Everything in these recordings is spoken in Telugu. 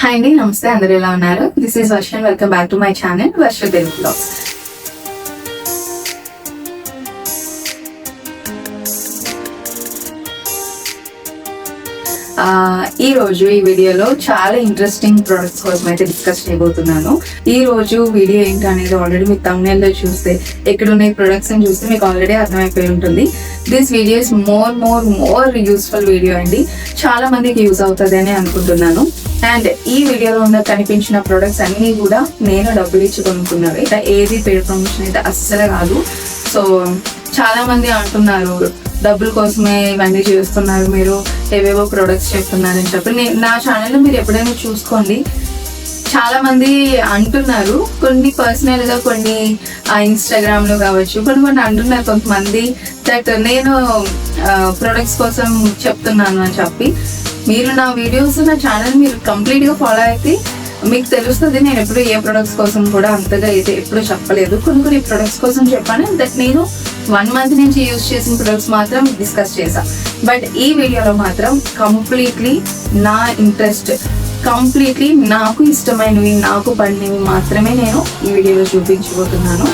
హాయ్ అండి, నమస్తే. అందరూ ఎలా ఉన్నారు? This is Varsha. Welcome back to my channel Varsha Telugu blogs. ఈ రోజు ఈ వీడియోలో చాలా ఇంట్రెస్టింగ్ ప్రొడక్ట్స్ కోసం అయితే డిస్కస్ చేయబోతున్నాను. ఈ రోజు వీడియో ఏంటనేది ఆల్రెడీ మీకు థంబ్నెయిల్ లో చూస్తే, ఎక్కడ ఉన్నాయి ప్రొడక్ట్స్ అని చూస్తే మీకు ఆల్రెడీ అర్థమైపోయి ఉంటుంది. This video is more useful video అండి. చాలా మందికి యూజ్ అవుతుంది అని అనుకుంటున్నాను. అండ్ ఈ వీడియోలో ఉన్న కనిపించిన ప్రొడక్ట్స్ అన్ని కూడా నేను డబ్బులు ఇచ్చి కొనుక్కున్నవి. ఏది పెయిడ్ ప్రమోషన్ అయితే అస్సలు కాదు. సో చాలా మంది అంటున్నారు డబ్బుల కోసమే ఇవన్నీ చేస్తున్నారు, మీరు ఏవేవో ప్రొడక్ట్స్ చెప్తున్నారని చెప్పి. నా ఛానల్లో మీరు ఎప్పుడైనా చూసుకోండి, చాలా మంది అంటున్నారు. కొన్ని పర్సనల్ గా, కొన్ని ఇన్స్టాగ్రామ్ లో కావచ్చు, కొన్ని అంటున్నారు కొంతమంది దట్ నేను ప్రొడక్ట్స్ కోసం చెప్తున్నాను అని చెప్పి. మీరు నా వీడియోస్, నా ఛానల్ మీరు కంప్లీట్ గా ఫాలో అయితే మీకు తెలుస్తుంది. నేను ఎప్పుడు ఏ ప్రొడక్ట్స్ కోసం కూడా అంతగా అయితే ఎప్పుడు చెప్పలేదు. కొన్ని ప్రొడక్ట్స్ కోసం చెప్పాను. దట్ నేను 1 month నుంచి యూజ్ చేసిన ప్రొడక్ట్స్ మాత్రం డిస్కస్ చేశా. బట్ ఈ వీడియోలో మాత్రం కంప్లీట్లీ నా ఇంట్రెస్ట్, కంప్లీట్లీ నాకు ఇష్టమైనవి, నాకు పడినవి మాత్రమే నేను ఈ వీడియోలో చూపించబోతున్నాను.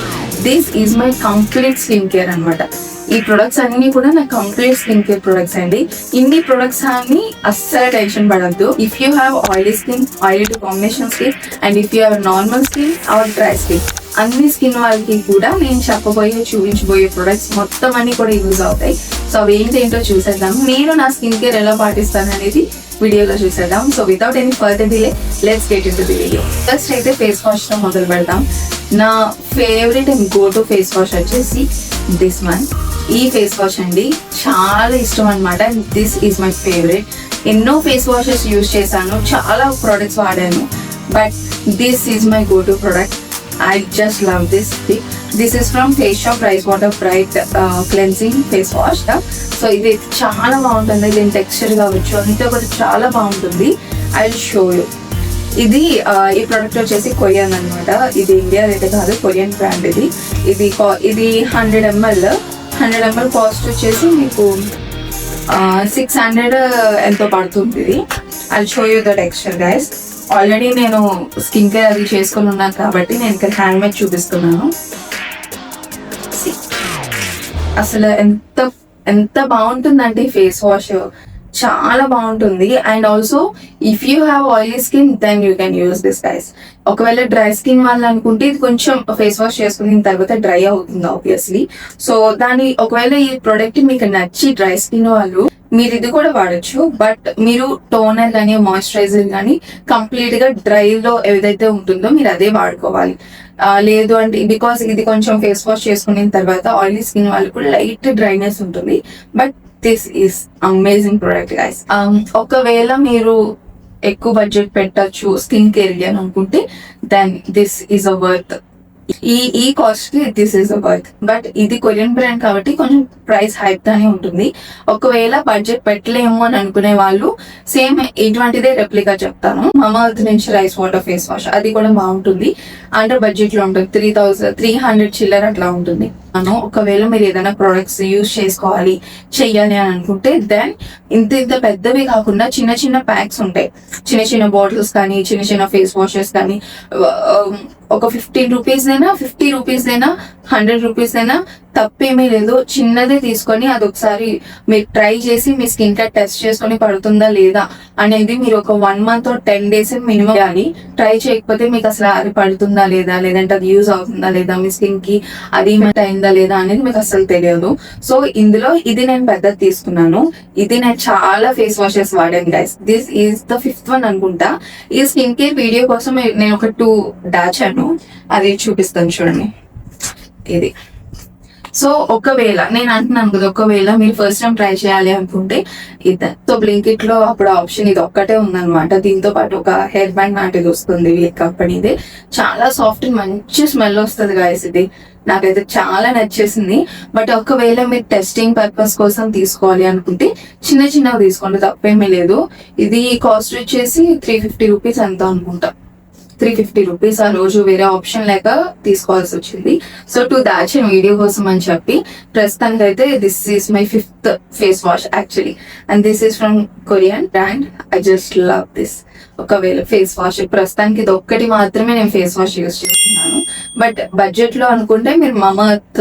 This is my complete skin care అనమాట. ఈ ప్రొడక్ట్స్ అన్ని కూడా నా కంప్లీట్ స్కిన్ కేర్ ప్రొడక్ట్స్ అండి. ఇన్ని ప్రొడక్ట్స్ అన్ని అస్సలు టెన్షన్ పడద్దు. If you have oily skin, oily to combination skin, and if you have normal skin or dry skin, అన్ని స్కిన్ వాళ్ళకి కూడా నేను చూపించబోయే ప్రొడక్ట్స్ మొత్తం అన్ని కూడా యూజ్ అవుతాయి. సో అవి ఏంటో చూసేద్దాం. నేను నా స్కిన్ కేర్ ఎలా పాటిస్తాను అనేది వీడియోలో చూసేద్దాం. So without any further delay let's get into the video. First అయితే ఫేస్ వాష్ తో మొదలు పెడదాం. నా favourite and go to face wash వచ్చేసి దిస్ వన్. ఈ ఫేస్ వాష్ అండి చాలా ఇష్టం అనమాట. This is my favourite. ఎన్నో ఫేస్ వాషెస్ యూజ్ చేశాను, చాలా ప్రొడక్ట్స్ వాడాను, but this is my go to product. I just love this. This is from Face Shop Rice Water Bright Cleansing Face Wash. So ఇది చాలా బాగుంటుంది. దీని టెక్స్చర్ కావచ్చు అంతా కూడా చాలా బాగుంటుంది. I will show you. ఇది ఈ ప్రోడక్ట్ వచ్చేసి కొరియన్ అనమాట. ఇది ఇండియా అయితే కాదు, కొరియన్ బ్రాండ్. ఇది 100 ml కాస్ట్ వచ్చేసి మీకు 600 ఎంతో పడుతుంది. ఇది I will show you the texture guys. Already నేను స్కిన్ కేర్ అది చేసుకుని ఉన్నాను కాబట్టి నేను ఇక్కడ హ్యాండ్ మేడ్ చూపిస్తున్నాను. అసలు ఎంత బాగుంటుందంటే ఫేస్ వాష్ చాలా బాగుంటుంది. And also if you have oily skin then you can use this guys. ఒకవేళ డ్రై స్కిన్ వాళ్ళు అనుకుంటే ఇది కొంచెం ఫేస్ వాష్ చేసుకున్న తర్వాత డ్రై అవుతుంది ఆబ్వియస్లీ. సో ఒకవేళ ఈ ప్రోడక్ట్ మీకు నచ్చి డ్రై స్కిన్ వాళ్ళు మీరు ఇది కూడా వాడచ్చు. బట్ మీరు టోనర్ కానీ మాయిశ్చరైజర్ కానీ కంప్లీట్ గా డ్రై లో ఏదైతే ఉంటుందో మీరు అదే వాడుకోవాలి. లేదు అంటే బికాస్ ఇది కొంచెం ఫేస్ వాష్ చేసుకున్న తర్వాత ఆయిలీ స్కిన్ వాళ్ళు కూడా లైట్ డ్రైనెస్ ఉంటుంది. But this is amazing product guys. ఒకవేళ మీరు ఎక్కువ బడ్జెట్ పెట్టచ్చు స్కిన్ కేర్ అని అనుకుంటే then this is a worth. ఈ కాస్ట్ కి this is a worth. But ఇది కొరియన్ బ్రాండ్ కాబట్టి కొంచెం ప్రైస్ హైప్ గానే ఉంటుంది. ఒకవేళ బడ్జెట్ పెట్టలేము అని అనుకునే వాళ్ళు సేమ్ ఇటువంటిదే రెప్లికా చెప్తాను. మమార్త్ నుంచి రైస్ వాటర్ ఫేస్ వాష్, అది కూడా బాగుంటుంది. అండర్ బడ్జెట్ లో ఉంటుంది. 300 చిల్లర అట్లా ఉంటుంది. ఒకవేళ మీరు ఏదైనా ప్రొడక్ట్స్ యూజ్ చెయ్యాలి అని అనుకుంటే దెన్ ఇంత పెద్దవి కాకుండా చిన్న ప్యాక్స్ ఉంటాయి. చిన్న బాటిల్స్ కానీ చిన్న ఫేస్ వాషెస్ కానీ ఒక 15 రూపీస్ అయినా 50 రూపీస్ అయినా 100 రూపీస్ అయినా తప్పేమీ లేదు. చిన్నదే తీసుకొని అది ఒకసారి మీరు ట్రై చేసి మీ స్కిన్ కేర్ టెస్ట్ చేసుకొని పడుతుందా లేదా అనేది మీరు ఒక 1 month or 10 days మినిమం చేయాలి. ట్రై చేయకపోతే మీకు అసలు అది పడుతుందా లేదా, లేదంటే అది యూజ్ అవుతుందా లేదా, మీ స్కిన్ కి అది అయిందా లేదా అనేది మీకు అసలు తెలియదు. సో ఇందులో ఇది నేను పెద్దది తీసుకున్నాను. ఇది నేను చాలా ఫేస్ వాషెస్ వాడాను guys. This is the 5th one అనుకుంటా. ఈ స్కిన్ కేర్ వీడియో కోసం నేను ఒక 2 దాచాను, అది చూపిస్తాను చూడండి. ఇది సో ఒకవేళ నేను అంటున్నాను కదా, ఒకవేళ మీరు ఫస్ట్ టైం ట్రై చేయాలి అనుకుంటే సో బ్లింకిట్ లో అప్పుడు ఆప్షన్ ఇది ఒక్కటే ఉందన్నమాట. దీంతో పాటు ఒక హెయిర్ బ్యాండ్ లాంటిది వస్తుంది వీళ్ళ కంపెనీది. చాలా సాఫ్ట్, మంచి స్మెల్ వస్తుంది గాయస్. ఇది నాకైతే చాలా నచ్చేసింది. బట్ ఒకవేళ మీరు టెస్టింగ్ పర్పస్ కోసం తీసుకోవాలి అనుకుంటే చిన్నవి తీసుకోండి, తప్పేమీ లేదు. ఇది కాస్ట్ వచ్చేసి 350 రూపీస్ ఎంత అనుకుంటా. ₹350 ఆ రోజు వేరే ఆప్షన్ లేక తీసుకోవాల్సి వచ్చింది. సో టు దాచ్ వీడియో కోసం అని చెప్పి ప్రస్తుతానికి అయితే this is my 5th face wash actually, and this is from Korean brand. I just love this. ఒకవేళ ఫేస్ వాష్ ప్రస్తుతానికి ఇది ఒక్కటి మాత్రమే నేను ఫేస్ వాష్ యూస్ చేస్తున్నాను. బట్ బడ్జెట్ లో అనుకుంటే మీరు మమత్,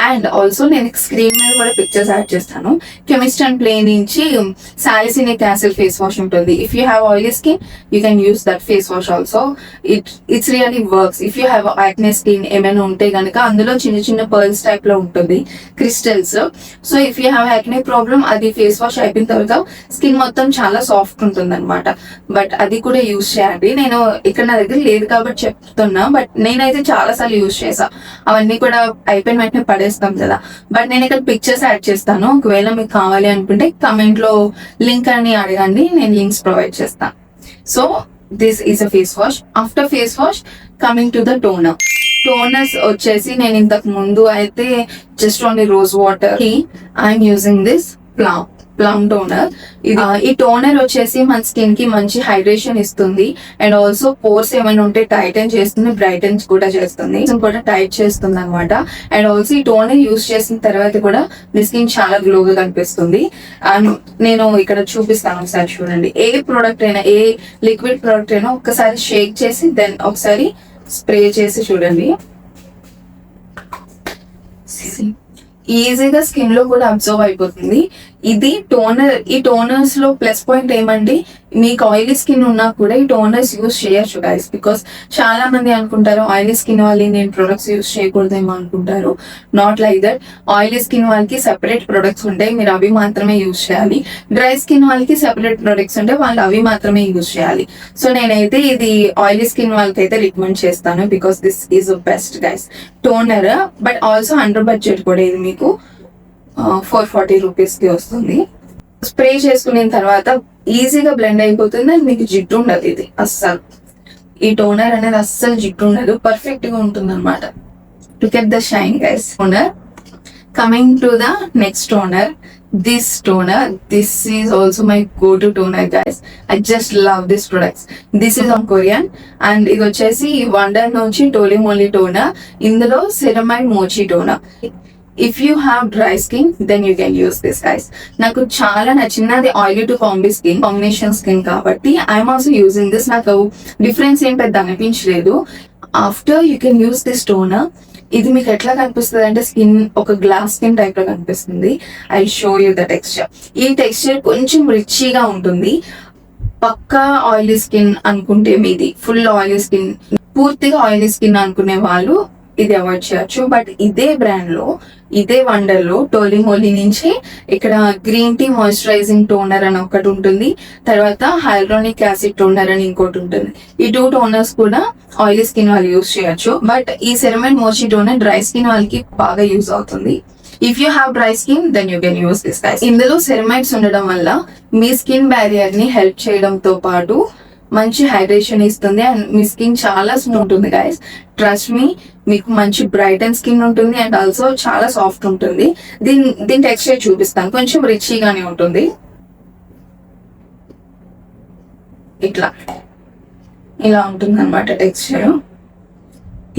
అండ్ ఆల్సో నేను స్క్రీన్ మీద కూడా పిక్చర్స్ యాడ్ చేస్తాను. కెమిస్ట్ అండ్ ప్లే నుంచి సాలిసిలిక్ యాసిడ్ ఫేస్ వాష్ ఉంటుంది. If you have oily skin you can use that face wash also. It's really works. If you have acne skin ఏమైనా ఉంటే కనుక అందులో చిన్న చిన్న పర్ల్స్ టైప్ లో ఉంటుంది, crystals. So if you have acne problem, అది ఫేస్ వాష్ అయిపోయిన తర్వాత స్కిన్ మొత్తం చాలా సాఫ్ట్ ఉంటుంది అనమాట. బట్ అది కూడా యూజ్ చేయండి. నేను ఇక్కడ నా దగ్గర లేదు కాబట్టి చెప్తున్నా, బట్ నేనైతే చాలా సార్లు యూజ్ చేసా. అవన్నీ కూడా అయిపోయిన వెంటనే పడేస్తాం కదా. బట్ నేను ఇక్కడ పిక్చర్స్ యాడ్ చేస్తాను. ఒకవేళ మీకు కావాలి అనుకుంటే కమెంట్ లో లింక్ అని అడగండి, నేను లింక్స్ ప్రొవైడ్ చేస్తాను. So this is a face wash. After face wash coming to the toner. Toners వచ్చేసి నేను ఇంతకు ముందు అయితే జస్ట్ ఓన్లీ రోజ్ వాటర్ కి I'm using this plum toner. ఈ టోనర్ వచ్చేసి మన స్కిన్ కి మంచి హైడ్రేషన్ ఇస్తుంది, అండ్ ఆల్సో పోర్స్ ఏమైనా ఉంటే టైటన్ చేస్తుంది, బ్రైటన్ కూడా చేస్తుంది, కూడా టైట్ చేస్తుంది అనమాట. అండ్ ఆల్సో ఈ టోనర్ యూస్ చేసిన తర్వాత కూడా మీ స్కిన్ చాలా గ్లోగా కనిపిస్తుంది. అండ్ నేను ఇక్కడ చూపిస్తాను, ఒకసారి చూడండి. ఏ ప్రోడక్ట్ అయినా, ఏ లిక్విడ్ ప్రోడక్ట్ అయినా ఒక్కసారి షేక్ చేసి దెన్ ఒకసారి స్ప్రే చేసి చూడండి. ఈజీగా స్కిన్ లో కూడా అబ్జర్వ్ అయిపోతుంది. ఇది టోనర్. ఈ టోనర్స్ లో ప్లస్ పాయింట్ ఏమండి, మీకు ఆయిలీ స్కిన్ ఉన్నా కూడా ఈ టోనర్స్ యూస్ చేయొచ్చు గైస్. బికాస్ చాలా మంది అనుకుంటారు ఆయిలీ స్కిన్ వాళ్ళని నేను ప్రొడక్ట్స్ యూస్ చేయకూడదేమో అనుకుంటారు. Not like that. Oily skin వాళ్ళకి సెపరేట్ ప్రొడక్ట్స్ ఉంటాయి, మీరు అవి మాత్రమే యూస్ చేయాలి. డ్రై స్కిన్ వాళ్ళకి సెపరేట్ ప్రొడక్ట్స్ ఉంటాయి, వాళ్ళు అవి మాత్రమే యూస్ చేయాలి. సో నేనైతే ఇది ఆయిలీ స్కిన్ వాళ్ళకి అయితే రికమెండ్ చేస్తాను, because this is best guys toner. But also under budget కూడా. ఇది మీకు ₹440 కి వస్తుంది. స్ప్రే చేసుకున్న తర్వాత ఈజీగా బ్లెండ్ అయిపోతుంది, అండ్ మీకు జిడ్డు ఉండదు. ఇది అస్సలు, ఈ టోనర్ అనేది అస్సలు జిడ్డు ఉండదు, పర్ఫెక్ట్ గా ఉంటుంది అనమాట. Look at the shine guys. Toner. Coming to the next toner. This toner, this is also my go-to toner guys. I just love this products. This is on Korean and ఇది వచ్చేసి వండర్ నుంచి టోలీ మోలీ టోనర్. ఇందులో ceramide mochi toner. If you have dry skin then you can use this guys. నాకు చాలా నచ్చినది ఆయిలీ టు కాంబినేషన్ స్కిన్ కాబట్టి ఐఎమ్ ఆల్సో యూజింగ్ దిస్. నాకు డిఫరెన్స్ ఏం పెద్ద అనిపించలేదు. After you can use this toner. ఇది మీకు ఎట్లా కనిపిస్తుంది అంటే స్కిన్ ఒక గ్లాస్ స్కిన్ టైప్ లో కనిపిస్తుంది. I show you the texture. ఈ టెక్స్చర్ కొంచెం రిచీగా ఉంటుంది. పక్కా ఆయిలీ స్కిన్ అనుకుంటే, మీది ఫుల్ ఆయిలీ స్కిన్, పూర్తిగా ఆయిలీ స్కిన్ అనుకునే వాళ్ళు ఇది అవాయిడ్ చేయొచ్చు. బట్ ఇదే బ్రాండ్ లో, ఇదే వండర్ లో టోలీ మోలీ నుంచి ఇక్కడ గ్రీన్ టీ మాయిశ్చరైజింగ్ టోనర్ అని ఒకటి ఉంటుంది, తర్వాత హైలోనిక్ యాసిడ్ టోనర్ అని ఇంకోటి ఉంటుంది. ఈ 2 టోనర్స్ కూడా ఆయిలీ స్కిన్ వాళ్ళు యూజ్ చేయొచ్చు. బట్ ఈ ceramide mochi toner dry skin వాళ్ళకి బాగా యూజ్ అవుతుంది. If you have dry skin then you can use this guys. ఇందులో సెరమైడ్స్ ఉండడం వల్ల మీ స్కిన్ బ్యారియర్ ని హెల్ప్ చేయడంతో పాటు మంచి హైడ్రేషన్ ఇస్తుంది, అండ్ మీ స్కిన్ చాలా స్మూత్ ఉంటుంది గైస్. ట్రస్ట్ మీ, మీకు మంచి బ్రైటన్ స్కిన్ ఉంటుంది, అండ్ ఆల్సో చాలా సాఫ్ట్ ఉంటుంది. దీని టెక్స్చర్ చూపిస్తాను, కొంచెం రిచీగానే ఉంటుంది. ఇలా ఉంటుంది అనమాట టెక్స్చర్.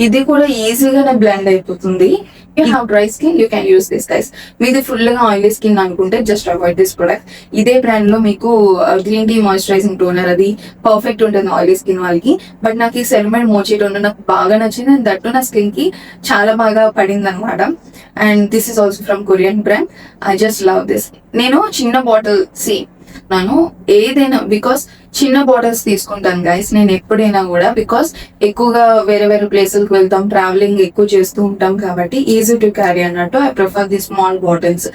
ఇది కూడా ఈజీగానే బ్లెండ్ అయిపోతుంది. You have dry skin you can use this guys. మీది ఫుల్ గా ఆయిలీ స్కిన్ అనుకుంటే జస్ట్ అవాయిడ్ దిస్ ప్రొడక్ట్. ఇదే బ్రాండ్ లో మీకు గ్రీన్ టీ మాయిశ్చరైజింగ్ టోనర్, అది పర్ఫెక్ట్ ఉంటుంది ఆయిలీ స్కిన్ వాళ్ళకి. బట్ నాకు ఈ సెరమైడ్ మోచి టోనర్ నాకు బాగా నచ్చింది, అండ్ దట్టు నా స్కిన్ కి చాలా బాగా పడింది అనమాట. And this is also from Korean brand. I just love this. నేను చిన్న బాటిల్ ఏదైనా బికాస్ చిన్న బాటిల్స్ తీసుకుంటాను గైస్ నేను ఎప్పుడైనా కూడా, బికాస్ ఎక్కువగా వేరే వేరే ప్లేసులకు వెళ్తాం, ట్రావెలింగ్ ఎక్కువ చేస్తూ ఉంటాం కాబట్టి ఈజీ టు క్యారీ అన్నట్టు I prefer the small bottles.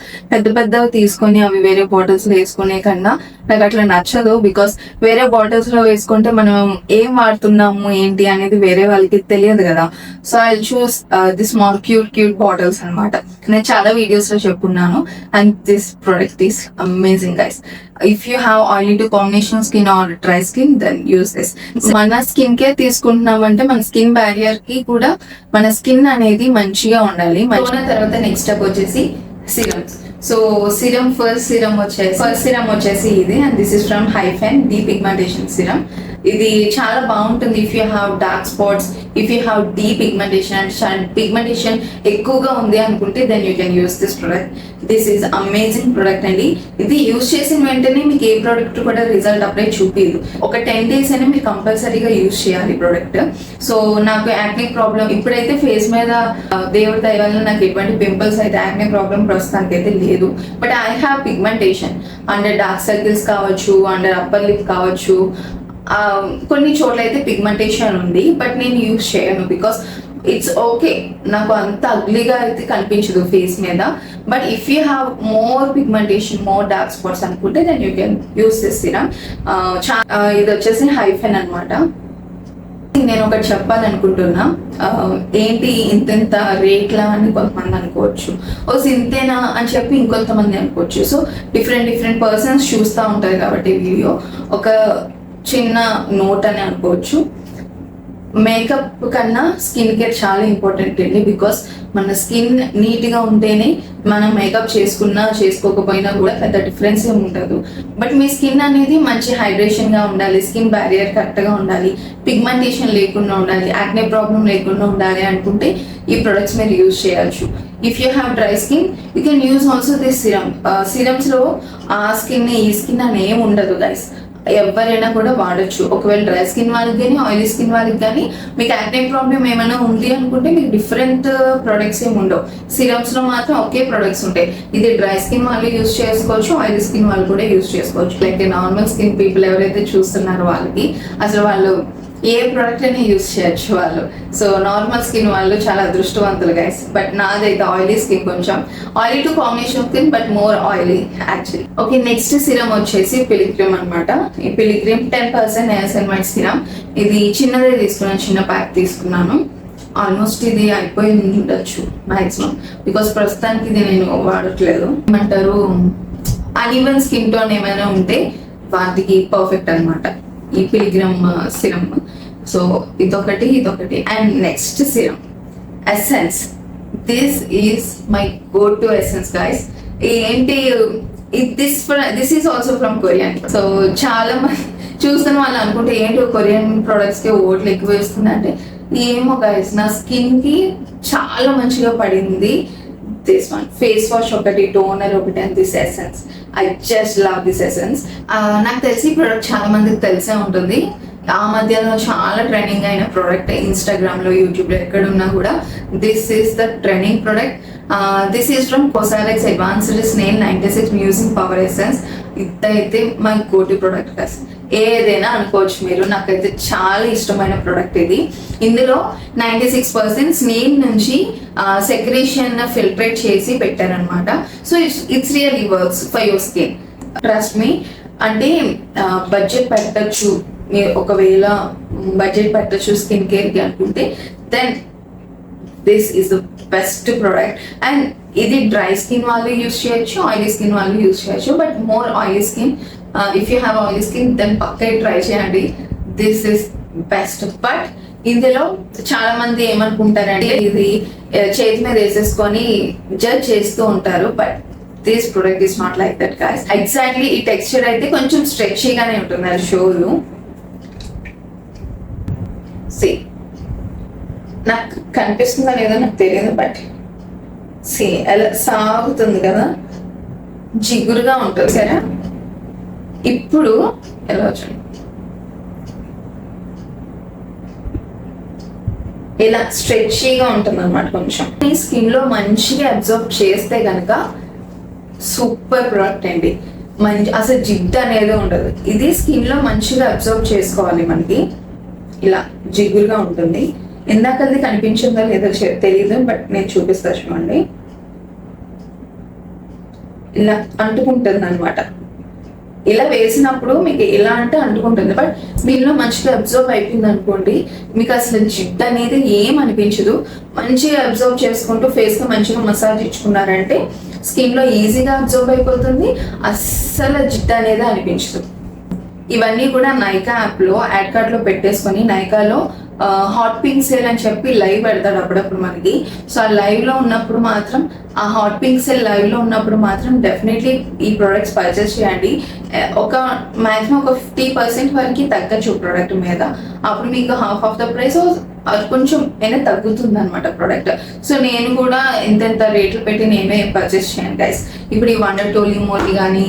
పెద్దవి తీసుకొని అవి వేరే బాటిల్స్ లో వేసుకునే కన్నా నాకు అట్లా నచ్చదు. బికాస్ వేరే బాటిల్స్ లో వేసుకుంటే మనం ఏం వాడుతున్నాము ఏంటి అనేది వేరే వాళ్ళకి తెలియదు కదా. So I choose the small cute bottles అనమాట. నేను చాలా వీడియోస్ లో చెప్పుకున్నాను. And this product is amazing guys. If you have oily to combination skin or dry skin then use this. మన స్కిన్ కేర్ తీసుకుంటున్నామంటే మన స్కిన్ బ్యారియర్ కి కూడా మన స్కిన్ అనేది మంచిగా ఉండాలి. తర్వాత నెక్స్ట్ స్టెప్ వచ్చేసి సిరమ్స్. సో ఫస్ట్ సిరమ్ వచ్చేసి ఇది, and this is from Hyphen depigmentation serum. ఇది చాలా బాగుంటుంది if you have dark spots, if you have deep pigmentation and pigmentation ఎక్కువగా ఉంది అనుకుంటే then you can use this product. This is amazing product అండి. ఇది యూస్ చేసిన వెంటనే మీకు ఏ ప్రోడక్ట్ కూడా రిజల్ట్ అప్పుడే చూపించదు. ఒక 10 days అయినా మీరు కంపల్సరీగా యూస్ చేయాలి ప్రోడక్ట్. సో నాకు యాక్నే ప్రాబ్లం ఇప్పుడైతే ఫేస్ మీద దేవుడి దయ వల్ల నాకు ఎటువంటి పింపుల్స్ అయితే యాక్నే ప్రాబ్లం ప్రస్తుతానికి అయితే లేదు. But I have pigmentation under dark circles కావచ్చు, అండర్ అప్పర్ లిప్ కావచ్చు, కొన్ని చోట్ల అయితే పిగ్మెంటేషన్ ఉంది. బట్ నేను యూస్ చేయను బికాస్ ఇట్స్ ఓకే, నాకు అంత అగ్లీగా అయితే కనిపించదు ఫేస్ మీద. But if you have more pigmentation, more dark spots అనుకుంటే then you can use this serum. ఇది వచ్చేసి హైఫెన్ అనమాట. నేను ఒకటి చెప్పాలనుకుంటున్నా, ఏంటి ఇంత రేట్లా అని కొంతమంది అనుకోవచ్చు, ఓ ఇంతేనా అని చెప్పి ఇంకొంతమంది అనుకోవచ్చు. సో డిఫరెంట్ పర్సన్స్ చూస్తూ ఉంటారు కాబట్టి వీడియో ఒక చిన్న నోట్ అని అనుకోవచ్చు. మేకప్ కన్నా స్కిన్ కేర్ చాలా ఇంపార్టెంట్ అండి. బికాస్ మన స్కిన్ నీట్గా ఉంటేనే మనం మేకప్ చేసుకున్నా చేసుకోకపోయినా కూడా పెద్ద డిఫరెన్స్ ఏమి ఉండదు. బట్ మీ స్కిన్ అనేది మంచి హైడ్రేషన్గా ఉండాలి, స్కిన్ బ్యారియర్ కరెక్ట్గా ఉండాలి, పిగ్మెంటేషన్ లేకుండా ఉండాలి, యాక్నే ప్రాబ్లం లేకుండా ఉండాలి అనుకుంటే ఈ ప్రొడక్ట్స్ మీరు యూజ్ చేయొచ్చు. If you have dry skin you can use also this serum. సిరమ్స్లో ఆ స్కిన్ ఈ స్కిన్ అని ఏమి ఉండదు గైస్, ఎవరైనా కూడా వాడచ్చు. ఒకవేళ డ్రై స్కిన్ వాళ్ళకి కానీ ఆయిలీ స్కిన్ వాళ్ళకి కానీ మీకు యాక్నే ప్రాబ్లం ఏమైనా ఉంది అనుకుంటే మీకు డిఫరెంట్ ప్రొడక్ట్స్ ఏమి ఉండవు. సిరమ్స్ లో మాత్రం ఒకే ప్రొడక్ట్స్ ఉంటాయి. ఇది డ్రై స్కిన్ వాళ్ళు యూజ్ చేసుకోవచ్చు, ఆయిలీ స్కిన్ వాళ్ళు కూడా యూజ్ చేసుకోవచ్చు. లైక్ నార్మల్ స్కిన్ పీపుల్ ఎవరైతే చూస్తున్నారో వాళ్ళకి అసలు వాళ్ళు ఏ ప్రోడక్ట్ అయినా యూజ్ చేయొచ్చు వాళ్ళు. సో నార్మల్ స్కిన్ వాళ్ళు చాలా అదృష్టవంతులు గైస్. బట్ నాదైతే ఆయిలీ స్కిన్, కొంచెం oily to combination skin but more oily actually. Okay, next serum వచ్చేసి పిలిగ్రిమ్ అనమాట. ఈ పిలిగ్రిమ్ 10% నయాసినమైడ్ సిరమ్. ఇది చిన్నదే తీసుకున్నాను, చిన్న ప్యాక్ తీసుకున్నాను. ఆల్మోస్ట్ ఇది అయిపోయి ఉండొచ్చు మాక్సిమం, బికాస్ ప్రస్తుతానికి ఇది నేను వాడట్లేదు. ఏమంటారు, అన్ఈవెన్ స్కిన్ టోన్ ఏమైనా ఉంటే వాటికి పర్ఫెక్ట్ అనమాట ఈ పిలిగ్రిమ్ సిరమ్. సో ఇదొకటి. And next serum essence. This is my go to essence guys. ఏంటి this is also from Korean. So చాలా మంది చూస్తున్న వాళ్ళు అనుకుంటే ఏంటి కొరియన్ ప్రొడక్ట్స్ కి ఓట్లు ఎక్కువ వేస్తుంది అంటే, ఏమో గైస్ నా స్కిన్ కి చాలా మంచిగా పడింది. దిస్ వన్ ఫేస్ వాష్ ఒకటి, టోనర్ ఒకటి, and this essence. I just love this essence. నాకు తెలిసి ప్రోడక్ట్ చాలా మందికి తెలిసే ఉంటుంది. ఆ మధ్యలో చాలా ట్రెండింగ్ అయిన ప్రోడక్ట్ ఇన్స్టాగ్రామ్ లో, యూట్యూబ్ లో ఎక్కడ ఉన్నా కూడా this is the trending product. This is from Cosrx advanced snail 96 musing power essence. ఇదైతే మై గోటి ప్రోడక్ట్ కదా, ఏదైనా అనుకోవచ్చు మీరు. నాకైతే చాలా ఇష్టమైన ప్రోడక్ట్ ఇది. ఇందులో 96% స్నేల్ నుంచి సెక్రేషన్ ఫిల్టరేట్ చేసి పెట్టారనమాట. So it's really works for your skin, trust me. అంటే బడ్జెట్ పెట్టచ్చు మీరు, ఒకవేళ బడ్జెట్ పెట్టచ్చు స్కిన్ కేర్కి అనుకుంటే then this is the best product. And ఇది డ్రై స్కిన్ వాళ్ళు యూజ్ చేయొచ్చు, ఆయిలీ స్కిన్ వాళ్ళు యూజ్ చేయొచ్చు. But more oily skin, if you have oily skin then పక్కా ట్రై చేయండి. This is best. బట్ ఇందులో చాలా మంది ఏమనుకుంటారంటే ఇది చేతి మీద వేసేసుకొని జడ్జ్ చేస్తూ ఉంటారు. But this product is not like that guys. Exactly ఈ టెక్స్చర్ అయితే కొంచెం స్ట్రెచీగానే ఉంటుంది. అది షోలు సి నాకు కనిపిస్తుందా లేదో నాకు తెలియదు. బట్ సి ఎలా సాగుతుంది కదా, జిగురుగా ఉంటుంది సరే. ఇప్పుడు ఎలా వచ్చింది, ఇలా స్ట్రెచీగా ఉంటుంది అనమాట. కొంచెం ఈ స్కిన్ లో మంచిగా అబ్జర్వ్ చేస్తే కనుక సూపర్ ప్రోడక్ట్ అండి. మంచి అసలు జిడ్డు అనేది ఉండదు. ఇది స్కిన్ లో మంచిగా అబ్జర్వ్ చేసుకోవాలి. మనకి ఇలా జిగురుగా ఉంటుంది. ఇందాకది కనిపించిందో లేదో తెలియదు, బట్ నేను చూపిస్తా చూడండి. ఇలా అంటుకుంటుంది అనమాట. ఇలా వేసినప్పుడు మీకు ఎలా అంటే అంటుకుంటుంది. బట్ దీనిలో మంచిగా అబ్జర్వ్ అయిపోయింది అనుకోండి, మీకు అసలు జిడ్డు అనేది ఏం అనిపించదు. మంచిగా అబ్జర్వ్ చేసుకుంటూ ఫేస్ కి మంచిగా మసాజ్ ఇచ్చుకున్నారంటే స్కిన్ లో ఈజీగా అబ్జర్వ్ అయిపోతుంది. అస్సలు జిడ్డు అనేది అనిపించదు. ఇవన్నీ కూడా నైకా యాప్ లో యాడ్ కార్డ్ లో పెట్టేసుకొని, నైకాలో హాట్ పింక్ సేల్ అని చెప్పి లైవ్ పెడతాడు అప్పుడప్పుడు మనకి. సో ఆ లైవ్ లో ఉన్నప్పుడు మాత్రం ఆ హాట్ పింక్ సెల్ లైవ్ లో ఉన్నప్పుడు మాత్రం డెఫినెట్లీ ఈ ప్రొడక్ట్స్ పర్చేస్ చేయండి. ఒక మాక్సిమం ఒక 50% వరకు తగ్గచ్చు ప్రోడక్ట్ మీద. అప్పుడు మీకు హాఫ్ ఆఫ్ ద ప్రైస్ కొంచెం అయినా తగ్గుతుంది అనమాట ప్రోడక్ట్. సో నేను కూడా ఎంతెంత రేట్లు పెట్టి నేనే పర్చేస్ చేయను గైస్. ఇప్పుడు ఈ వండర్ టోలీ మోలీ కానీ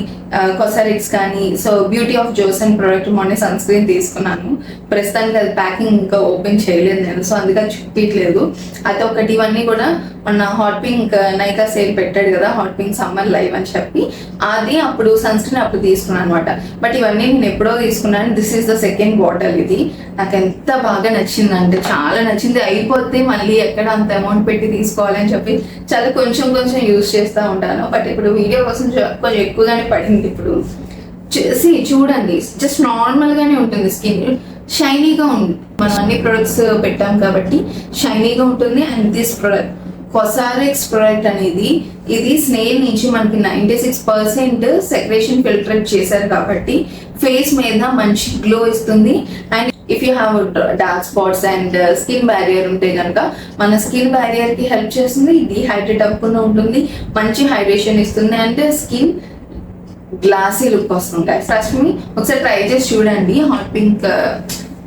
కొసారిక్స్ కానీ, so beauty of Jason product మొన్న సన్ స్క్రీన్ తీసుకున్నాను. ప్రస్తుతానికి అది ప్యాకింగ్ ఇంకా ఓపెన్ చేయలేదు నేను, సో అందుకని చూపించలేదు. అయితే ఒకటి ఇవన్నీ కూడా మొన్న హాట్ పింక్ నైకా సేల్ పెట్టాడు కదా, హాట్ పింక్ సమ్మర్ లైవ్ అని చెప్పి, అది అప్పుడు సన్ స్క్రీన్ అప్పుడు తీసుకున్నాను అనమాట. బట్ ఇవన్నీ నేను ఎప్పుడో తీసుకున్నాను. This is the second bottle. ఇది నాకు ఎంత బాగా నచ్చింది అంటే చాలా నచ్చింది. అయిపోతే మళ్ళీ ఎక్కడ అంత అమౌంట్ పెట్టి తీసుకోవాలని చెప్పి చాలా కొంచెం కొంచెం యూజ్ చేస్తూ ఉంటాను. బట్ ఇప్పుడు వీడియో కోసం కొంచెం ఎక్కువగానే పడింది. ఇప్పుడు చూడండి, జస్ట్ నార్మల్ గానే ఉంటుంది. స్కిన్ షైనీగా ఉంది. మనం అన్ని ప్రొడక్ట్స్ పెట్టాం కాబట్టి షైనీగా ఉంటుంది. అండ్ దిస్ ప్రొడక్ట్ కొసారిక్స్ ప్రొడక్ట్ అనేది ఇది స్నేల్ నుంచి మనకి 96% సెక్రేషన్ ఫిల్టరేట్ చేశారు కాబట్టి ఫేస్ మీద మంచి గ్లో ఇస్తుంది. And if you have dark spots and skin barrier ఉంటే కనుక మన స్కిన్ బ్యారియర్ కి హెల్ప్ చేస్తుంది. డిహైడ్రేట్ అవ్వకుండా ఉంటుంది, మంచి హైడ్రేషన్ ఇస్తుంది, అండ్ స్కిన్ గ్లాసీ లుక్ వస్తుంది. ఫస్ట్ మీ ఒకసారి ట్రై చేసి చూడండి. హాట్ పింక్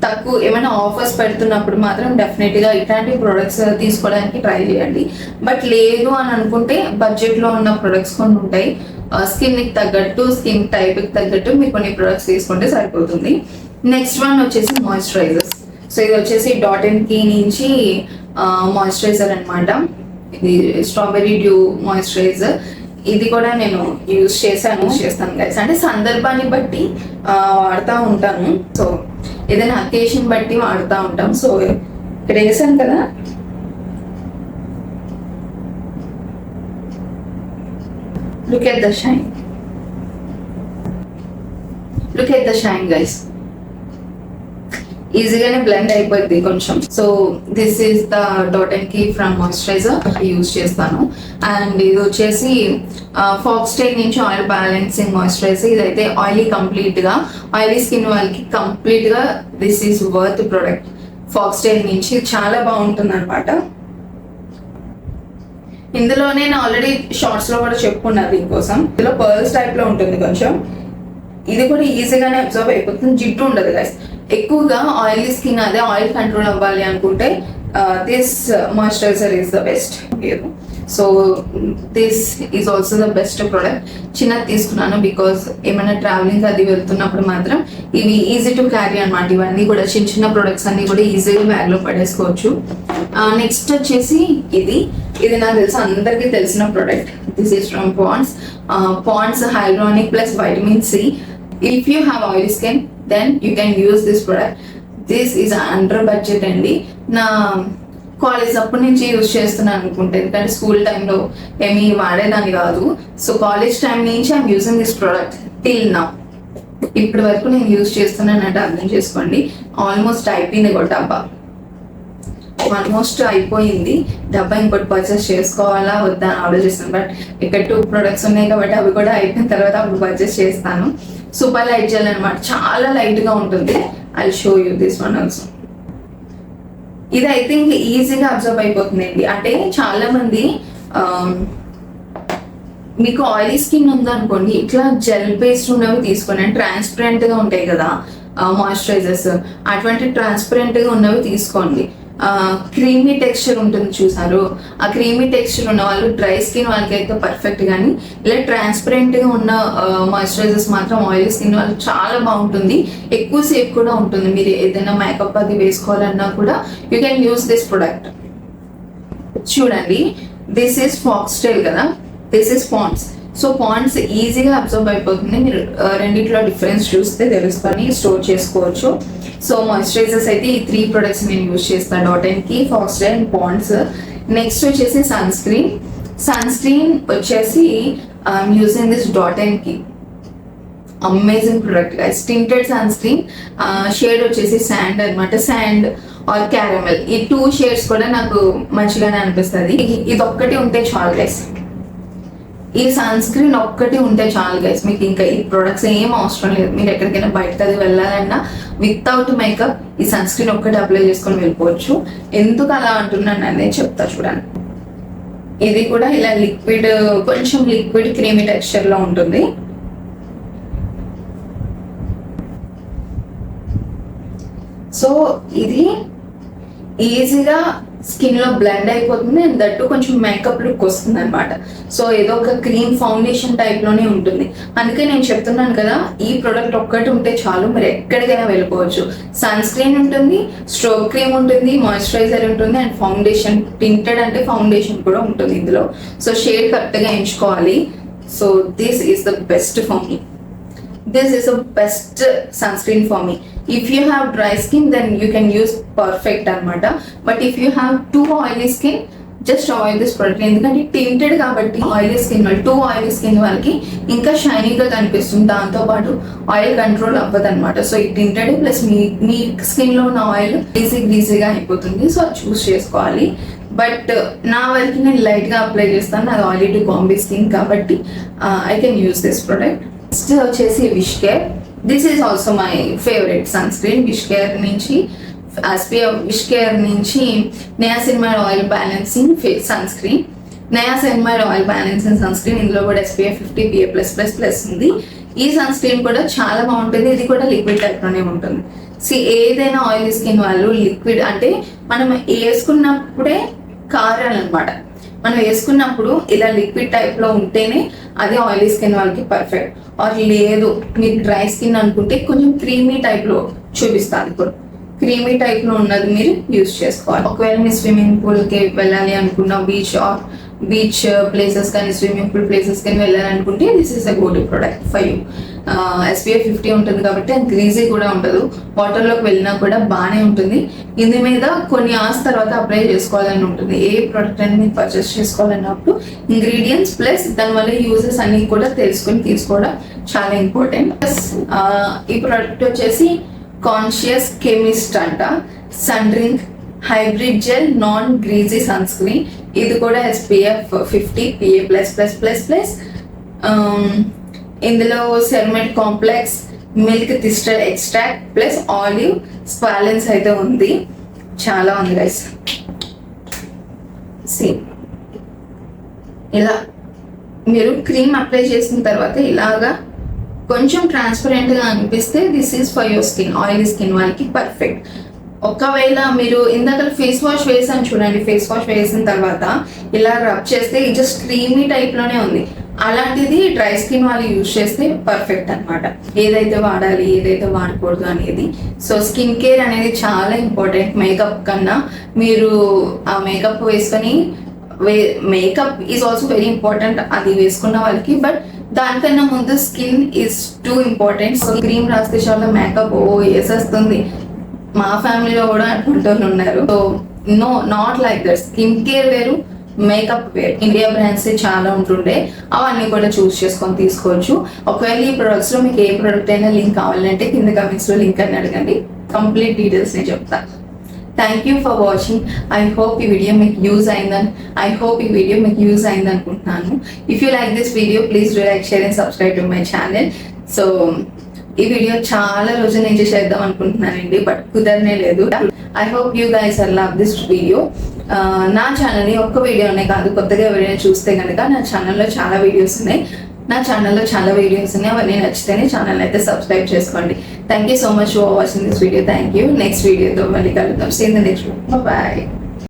తక్కువ ఏమైనా ఆఫర్స్ పెడుతున్నప్పుడు మాత్రం డెఫినెట్ గా ఇట్లాంటి ప్రొడక్ట్స్ తీసుకోవడానికి ట్రై చేయండి. బట్ లేదు అని అనుకుంటే బడ్జెట్ లో ఉన్న ప్రొడక్ట్స్ కొన్ని ఉంటాయి. స్కిన్ కి తగ్గట్టు, స్కిన్ టైప్ కి తగ్గట్టు మీరు కొన్ని ప్రొడక్ట్స్ తీసుకుంటే సరిపోతుంది. నెక్స్ట్ వన్ వచ్చేసి మాయిశ్చరైజర్స్. సో ఇది వచ్చేసి డాట్&కీ నుంచి మాయిశ్చరైజర్ అనమాట. ఇది స్ట్రాబెర్రీ డ్యూ మాయిశ్చరైజర్. ఇది కూడా నేను చేస్తాను గైస్. అంటే సందర్భాన్ని బట్టి వాడుతూ ఉంటాను. సో ఏదైనా అకేషన్ బట్టి వాడుతూ ఉంటాం. సో ఇక్కడ వేసాను కదా, look at the shine, look at the shine guys. ఈజీగానే బ్లెండ్ అయిపోద్ది కొంచెం. So this is the Dot and Key from moisturiser use చేస్తాను. అండ్ ఇది వచ్చేసి ఫాక్స్టైల్ నుంచి ఆయిల్ బ్యాలెన్సింగ్ మాయిశ్చరైజర్. ఇదైతే ఆయిలీ ఆయిలీ స్కిన్ వాళ్ళకి కంప్లీట్ గా this is worth product. Foxtale నుంచి చాలా బాగుంటుంది అనమాట. ఇందులో నేను ఆల్రెడీ షార్ట్స్ లో కూడా చెప్పుకున్నా దీనికోసం. ఇందులో పర్ల్స్ టైప్ లో ఉంటుంది కొంచెం. ఇది కూడా ఈజీగానే అబ్జర్వ్ అయిపోతుంది, జిడ్డు ఉండదు గైస్. ఎక్కువగా ఆయిలీ స్కిన్, అదే ఆయిల్ కంట్రోల్ అవ్వాలి అనుకుంటే this moisturiser is the best. So this is also the best product. చిన్నది తీసుకున్నాను బికాస్ ఏమైనా ట్రావెలింగ్ అది వెళ్తున్నప్పుడు మాత్రం ఇవి ఈజీ టు క్యారీ అనమాట. ఇవన్నీ కూడా చిన్న చిన్న ప్రొడక్ట్స్ అన్ని కూడా ఈజీగా బ్యాగ్ లో పడేసుకోవచ్చు. నెక్స్ట్ వచ్చేసి ఇది నాకు తెలుసు, అందరికీ తెలిసిన product. This is from Pond's hyaluronic plus vitamin C. If you have oil skin then you can use this product. This is under budget అండి. నా కాలేజ్ అప్పటి నుంచి యూజ్ చేస్తున్నాను అనుకుంటే, ఎందుకంటే స్కూల్ టైంలో ఏమీ వాడేదాన్ని కాదు. సో కాలేజ్ టైం నుంచి I'm using this product till now. ఇప్పటి వరకు నేను యూజ్ చేస్తున్నానంటే అర్థం చేసుకోండి. ఆల్మోస్ట్ అయిపోయింది కూడా డబ్బా, ఆల్మోస్ట్ అయిపోయింది డబ్బా. ఇంకోటి పర్చేస్ చేసుకోవాలా వద్దా అని ఆలోచిస్తాను. బట్ ఇక్కడ 2 ప్రొడక్ట్స్ ఉన్నాయి కాబట్టి అవి కూడా అయిపోయిన తర్వాత అప్పుడు పర్చేస్ చేస్తాను. సూపర్ లైట్ జెల్ అనమాట, చాలా లైట్ గా ఉంటుంది. I show you this one also. ఇది ఐ థింక్ ఈజీగా అబ్జర్వ్ అయిపోతుందండి. అంటే చాలా మంది మీకు ఆయిలీ స్కిన్ ఉందనుకోండి, ఇట్లా జెల్ బేస్డ్ ఉన్నవి తీసుకొని, ట్రాన్స్పరెంట్ గా ఉంటాయి కదా మాయిశ్చరైజర్స్, అటువంటి ట్రాన్స్పరెంట్ గా ఉన్నవి తీసుకోండి. క్రీమీ టెక్స్చర్ ఉంటుంది చూసారు, ఆ క్రీమీ టెక్స్చర్ ఉన్న వాళ్ళు, డ్రై స్కిన్ వాళ్ళకి అయితే పర్ఫెక్ట్. కానీ ఇలా ట్రాన్స్పరెంట్ గా ఉన్న మాయిశ్చరైజర్స్ మాత్రం ఆయిల్ స్కిన్ వాళ్ళకి చాలా బాగుంటుంది, ఎక్కువ సేపు కూడా ఉంటుంది. మీరు ఏదైనా మేకప్ అది వేసుకోవాలన్నా కూడా you can use this product. చూడండి, దిస్ ఈస్ ఫాక్స్టైల్ కదా, this is Pond's. So Pond's ఈజీగా అబ్జర్వ్ అయిపోతుంది. మీరు రెండిట్లో డిఫరెన్స్ చూస్తే తెలుసుకొని స్టోర్ చేసుకోవచ్చు. సో మాయిశ్చరైజర్స్ అయితే ఈ 3 ప్రొడక్ట్స్ నేను యూజ్ చేస్తాను, Dot and Key, Foxtale and Pond's. Next వచ్చేసి సన్ స్క్రీన్ వచ్చేసి using this Dot and Key. Amazing product guys. Tinted sunscreen, shade వచ్చేసి శాండ్ అనమాట, శాండ్ ఆర్ క్యారమెల్. ఈ 2 షేడ్స్ కూడా నాకు మంచిగానే అనిపిస్తుంది. ఇది ఒక్కటి ఉంటే చాలు గైస్, ఈ సన్ స్క్రీన్ ఒక్కటి ఉంటే చాలు గైస్. మీకు ఇంకా ఈ ప్రొడక్ట్స్ ఏం అవసరం లేదు. మీరు ఎక్కడికైనా బయటకు అది వెళ్ళాలన్నా వితౌట్ మేకప్ ఈ సన్ స్క్రీన్ ఒక్కటి అప్లై చేసుకొని వెళ్ళిపోవచ్చు. ఎందుకు అలా అంటున్నాను అనేది చెప్తా చూడండి. ఇది కూడా ఇలా లిక్విడ్, కొంచెం లిక్విడ్ క్రీమీ టెక్స్చర్ లో ఉంటుంది. సో ఇది ఈజీగా స్కిన్ లో బ్లెండ్ అయిపోతుంది అండ్ దట్టు కొంచెం మేకప్ లుక్ వస్తుంది అనమాట. సో ఏదో ఒక క్రీమ్ ఫౌండేషన్ టైప్ లోనే ఉంటుంది. అందుకే నేను చెప్తున్నాను కదా, ఈ ప్రొడక్ట్ ఒక్కటి ఉంటే చాలు, మీరు ఎక్కడికైనా వెళ్ళిపోవచ్చు. సన్ స్క్రీన్ ఉంటుంది, స్ట్రోక్ క్రీమ్ ఉంటుంది, మాయిశ్చరైజర్ ఉంటుంది అండ్ ఫౌండేషన్, టింటెడ్ అంటే ఫౌండేషన్ కూడా ఉంటుంది ఇందులో. సో షేడ్ కరెక్ట్ గా ఎంచుకోవాలి. So this is the best for me. This is the best sunscreen for me. If you have dry skin, then you can use perfect anamata. But if you have too oily skin, just avoid this product. ఎందుకంటే tinted కాబట్టి ఆయిలీ స్కిన్ వాళ్ళు, టూ ఆయిలీ స్కిన్ వాళ్ళకి ఇంకా షైనీగా కనిపిస్తుంది, దాంతో పాటు ఆయిల్ కంట్రోల్ అవ్వదు అనమాట. సో ఈ tinted ప్లస్ మీ స్కిన్ లో ఉన్న ఆయిల్ ఈజీగా అయిపోతుంది. సో అది చూస్ చేసుకోవాలి. బట్ నా వరకు నేను లైట్ గా అప్లై చేస్తాను, అది ఆయిలీ టు కాంబీ స్కిన్ కాబట్టి I can use this product. Next వచ్చేసి Wishcare. This is also my favourite sunscreen. Wishcare నుంచి విష్ కేర్ నుంచి niacinamide oil balancing sunscreen. Niacinamide oil balancing sunscreen, ఇందులో కూడా SPF 50 PA+++ ఉంది. ఈ సన్ స్క్రీన్ కూడా చాలా బాగుంటుంది. ఇది కూడా లిక్విడ్ టైప్ లోనే ఉంటుంది. ఏదైనా ఆయిల్ స్కిన్ వాళ్ళు లిక్విడ్ అంటే మనం వేసుకున్నప్పుడే కారాలన్నమాట. మనం వేసుకున్నప్పుడు ఇలా లిక్విడ్ టైప్ లో ఉంటేనే అది ఆయిలీ స్కిన్ వాళ్ళకి పర్ఫెక్ట్. ఆర్ లేదు మీకు డ్రై స్కిన్ అనుకుంటే కొంచెం క్రీమీ టైప్ లో చూపిస్తాను. ఇప్పుడు క్రీమీ టైప్ లో ఉన్నది మీరు యూజ్ చేసుకోవాలి. ఒకవేళ మీ స్విమ్మింగ్ పూల్ కి వెళ్ళాలి అనుకున్న, బీచ్ ప్లేసెస్ కానీ స్విమ్మింగ్ పూల్ ప్లేసెస్ కానీ వెళ్ళాలనుకుంటే this is a good product for you. SPF 50 ఉంటుంది కాబట్టి అది గ్రీజీ కూడా ఉండదు. వాటర్లోకి వెళ్ళినా కూడా బాగానే ఉంటుంది. ఇందు మీద కొన్ని అవర్స్ తర్వాత అప్లై చేసుకోవాలని ఉంటుంది. ఏ ప్రోడక్ట్ అని మీరు పర్చేస్ చేసుకోవాలన్నప్పుడు ఇంగ్రీడియంట్స్ ప్లస్ దానివల్ల యూజెస్ అన్ని కూడా తెలుసుకొని తీసుకోవడం చాలా ఇంపార్టెంట్. ప్లస్ ఈ ప్రోడక్ట్ వచ్చేసి కాన్షియస్ కెమిస్ట్ అంట, sun drink hybrid gel non greasy sunscreen. ఇది కూడా SPF 50 PA++++. ఇందులో ceramide complex, milk thistle extract plus olive squalane అయితే ఉంది. చాలా ఉంది గైస్. ఇలా మీరు క్రీమ్ అప్లై చేసిన తర్వాత ఇలాగా కొంచెం ట్రాన్స్పరెంట్ గా అనిపిస్తే this is for your skin. Oily skin వాళ్ళకి పర్ఫెక్ట్. ఒకవేళ మీరు ఇందాక ఫేస్ వాష్ వేసాను చూడండి, ఫేస్ వాష్ వేసిన తర్వాత ఇలా రబ్ చేస్తే జస్ట్ క్రీమీ టైప్ లోనే ఉంది. అలాంటిది డ్రై స్కిన్ వాళ్ళు యూజ్ చేస్తే పర్ఫెక్ట్ అనమాట. ఏదైతే వాడాలి ఏదైతే వాడకూడదు అనేది. సో స్కిన్ కేర్ అనేది చాలా ఇంపార్టెంట్. మేకప్ కన్నా మీరు ఆ మేకప్ వేసుకొని, makeup is also very important అది వేసుకున్న వాళ్ళకి, బట్ దానికన్నా ముందు skin is two important. So cream రాస్తే చాలా మేకప్ వేసేస్తుంది. మా ఫ్యామిలీలో కూడా అటువంటి వాళ్ళు ఉన్నారు. So no, not like that. Skin care వేరు, మేకప్ వేరు. ఇండియా బ్రాండ్స్ చాలా ఉంటుండే, అవన్నీ కూడా చూస్ చేసుకొని తీసుకోవచ్చు. ఒకవేళ ఈ ప్రొడక్ట్స్ లో మీకు ఏ ప్రొడక్ట్ అయినా లింక్ కావాలంటే కింద కమెంట్స్ లో లింక్ అని అడగండి, కంప్లీట్ డీటెయిల్స్ నేను చెప్తాను. Thank you for watching. I hope ఈ వీడియో మీకు యూజ్ అయిందని అనుకుంటున్నాను. If you like this video please do like, share and subscribe to my channel. So ఈ వీడియో చాలా రోజుల నుంచి చేద్దాం అనుకుంటున్నానండి, బట్ కుదరనే లేదు. I hope you guys are love this video. నా ఛానల్ని ఒక్క వీడియోనే కాదు, కొత్తగా ఎవరైనా చూస్తే కనుక నా ఛానల్లో చాలా వీడియోస్ ఉన్నాయి. అవన్నీ నచ్చితేనే ఛానల్ అయితే సబ్స్క్రైబ్ చేసుకోండి. Thank you so much for watching this video. Thank you. Next వీడియోతో మళ్ళీ కలుద్దాం. See in the next video. Bye.